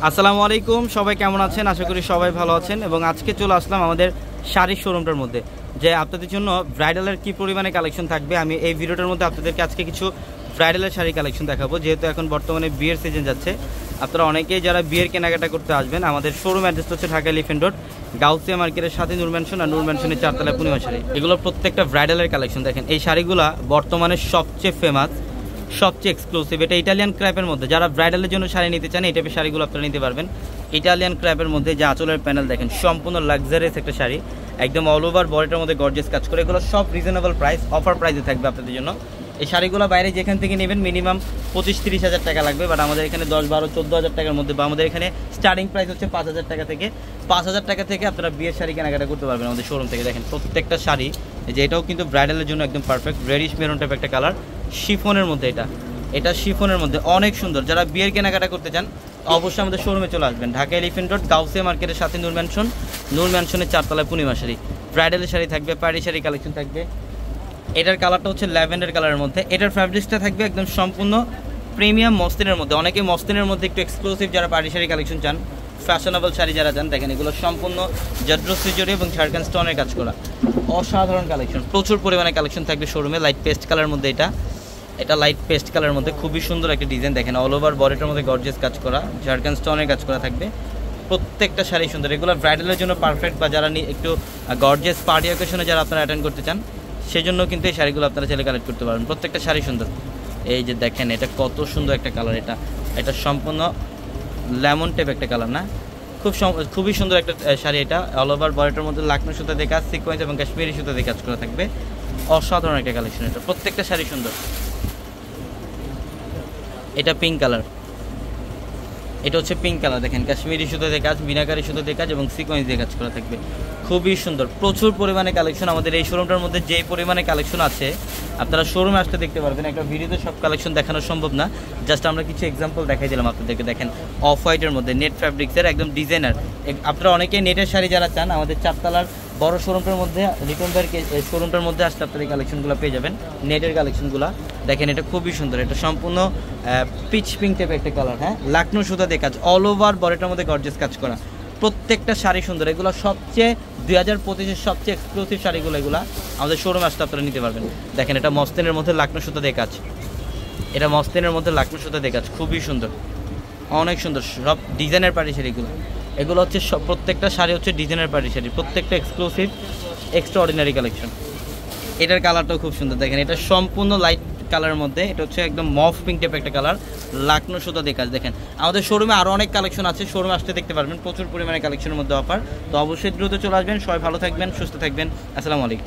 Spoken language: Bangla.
আসসালামু আলাইকুম, সবাই কেমন আছেন? আশা করি সবাই ভালো আছেন। এবং আজকে চলে আসলাম আমাদের শাড়ির শোরুমটার মধ্যে, যে আপনাদের জন্য ব্রাইডালের কী পরিমাণে কালেকশন থাকবে। আমি এই ভিডিওটার মধ্যে আপনাদেরকে আজকে কিছু ব্রাইডালের শাড়ি কালেকশন দেখাবো। যেহেতু এখন বর্তমানে বিয়ের সিজন যাচ্ছে, আপনারা অনেকেই যারা বিয়ের কেনাকাটা করতে আসবেন, আমাদের শোরুম অ্যাড্রেস হচ্ছে ঢাকা এলিফ্যান্ট রোড, গাউসিয়া মার্কেটের সাথে নূর ম্যানশন, আর নূর ম্যানশনের চারতলা পূর্ণিমা শাড়ি। এগুলো প্রত্যেকটা ব্রাইডালের কালেকশন। দেখেন এই শাড়িগুলো বর্তমানে সবচেয়ে ফেমাস, সবচেয়ে এক্সক্লুসিভ। এটা ইটালিয়ান ক্র্যাপের মধ্যে, যারা ব্রাইডালের জন্য শাড়ি নিতে চান এই টাইপের শাড়িগুলো আপনারা নিতে পারবেন। ইটালিয়ান ক্র্যাপের মধ্যে যে আঁচলের প্যানেল দেখেন, সম্পূর্ণ লাক্সারিয়াস একটা শাড়ি, একদম অল ওভার বডিটার মধ্যে গর্জিয়াস কাজ করে। এগুলো সব রিজনেবল প্রাইস, অফার প্রাইসে থাকবে আপনাদের জন্য। এই শাড়িগুলো বাইরে যেখান থেকে নেবেন মিনিমাম 25-30 হাজার টাকা লাগবে, বাট আমাদের এখানে 10-12-14 হাজার টাকার মধ্যে, বা আমাদের এখানে স্টার্টিং প্রাইস হচ্ছে 5 হাজার টাকা থেকে। 5 হাজার টাকা থেকে আপনারা বিয়ের শাড়ি কেনাকাটা করতে পারবেন আমাদের শোরুম থেকে। দেখেন প্রত্যেকটা শাড়ি, যে এটাও কিন্তু ব্রাইডালের জন্য একদম পারফেক্ট, রেডিশ মেরুন টাইপ একটা কালার, শিফনের মধ্যে। এটা শিফনের মধ্যে অনেক সুন্দর। যারা বিয়ের কেনাকাটা করতে চান অবশ্যই আমাদের শোরুমে চলে আসবেন, ঢাকা এলিফ্যান্ট রোড, গাউসিয়া মার্কেটের সাথে নূর ম্যানশন, নূর ম্যানশনের চারতলায় পূর্ণিমা শাড়ি। ব্রাইডালের শাড়ি থাকবে, পাড়ি শাড়ি কালেকশন থাকবে। এটার কালারটা হচ্ছে ল্যাভেন্ডার কালারের মধ্যে। এটার ফ্যাব্রিক্সটা থাকবে একদম সম্পূর্ণ প্রিমিয়াম মসলিনের মধ্যে। অনেকে মসলিনের মধ্যে একটু এক্সক্লুসিভ যারা পাড়ি শাড়ি কালেকশন চান, ফ্যাশনেবল শাড়ি যারা চান, দেখেন এগুলো সম্পূর্ণ জর্জরি জরি এবং ঝাড়খান্ড স্টোনের কাজ করা, অসাধারণ কালেকশন। প্রচুর পরিমাণে কালেকশন থাকবে শোরুমে। লাইট পেস্ট কালারের মধ্যে এটা লাইট পেস্ট কালারের মধ্যে খুবই সুন্দর একটা ডিজাইন। দেখেন অল ওভার বডিটার মধ্যে গর্জিয়াস কাজ করা, ঝাড়খান্ড স্টোনের কাজ করা থাকবে। প্রত্যেকটা শাড়ি সুন্দর। এগুলো ব্রাইডালের জন্য পারফেক্ট, বা যারা একটু গর্জিয়াস পার্টি অকেশনে যারা আপনারা অ্যাটেন্ড করতে চান সেজন্য কিন্তু এই শাড়িগুলো আপনারা চাইলে কালেক্ট করতে পারবেন। প্রত্যেকটা শাড়ি সুন্দর। এই যে দেখেন এটা কত সুন্দর একটা কালার, এটা সম্পূর্ণ লেমন টাইপ একটা কালার না, খুবই সুন্দর একটা শাড়ি। এটা অল ওভার বডিটার মধ্যে লাকনো সুতা দিয়ে কাজ, সিকোয়েন্স এবং কাশ্মীরি সুতা দিয়ে কাজ করা থাকবে। অসাধারণ একটা কালেকশন। এটা প্রত্যেকটা শাড়ি সুন্দর। এটা পিঙ্ক কালার, এটা হচ্ছে পিঙ্ক কালার। দেখেন কাশ্মীরি সুতো দিয়ে কাজ, মিনাকারি সুতো দিয়ে কাজ এবং সিকোয়েন্স দিয়ে কাজ করা থাকবে। খুবই সুন্দর। প্রচুর পরিমাণে কালেকশন আমাদের এই শোরুমটার মধ্যে। যে পরিমাণে কালেকশন আছে আপনারা শোরুমে আসতে দেখতে পারবেন। একটা ভিডিওতে সব কালেকশন দেখানো সম্ভব না, জাস্ট আমরা কিছু এক্সাম্পল দেখাই দিলাম আপনাদেরকে। দেখেন অফ হোয়াইটের মধ্যে নেট ফ্যাব্রিক্সের একদম ডিজাইনার। আপনারা অনেকেই নেটের শাড়ি যারা চান, আমাদের চারতলার বড় শোরুমটার মধ্যে, রিটন ভাইয়ের শোরুমটার মধ্যে আসলে আপনারা এই কালেকশনগুলো পেয়ে যাবেন, নেটের কালেকশনগুলো। দেখেন এটা খুবই সুন্দর। এটা সম্পূর্ণ পিচ পিঙ্ক টাইপের একটা কালার, হ্যাঁ, লাকনো সুতা দিয়ে কাজ, অল ওভার বডিটার মধ্যে গর্জিয়াস কাজ করা। প্রত্যেকটা শাড়ি সুন্দর। এগুলো সবচেয়ে 2025-এর সবচেয়ে এক্সক্লুসিভ শাড়িগুলো, এগুলো আমাদের শোরুমে আসলে আপনারা নিতে পারবেন। দেখেন এটা মসলিনের মধ্যে লাকনো সুতা দিয়ে কাজ, এটা মসলিনের মধ্যে লাকনো সুতা দিয়ে কাজ, খুবই সুন্দর, অনেক সুন্দর। সব ডিজাইনের পাড়ি শাড়িগুলো, এগুলো হচ্ছে সব প্রত্যেকটা শাড়ি হচ্ছে ডিজাইনের পাড়ি শাড়ি, প্রত্যেকটা এক্সক্লুসিভ এক্সট্রা অর্ডিনারি কালেকশন। এটার কালারটাও খুব সুন্দর। দেখেন এটা সম্পূর্ণ লাইট কালারের মধ্যে, এটা হচ্ছে একদম মফ পিঙ্ক টাইপ একটা কালার, লাকনো সুতা দিয়ে কাজ। দেখেন আমাদের শোরুমে আরও অনেক কালেকশন আছে, শোরুমে আসতে দেখতে পারবেন। প্রচুর পরিমাণে কালেকশনের মধ্যে অফার, তো অবশ্যই দ্রুত চলে আসবেন। সবাই ভালো থাকবেন, সুস্থ থাকবেন। আসসালামু আলাইকুম।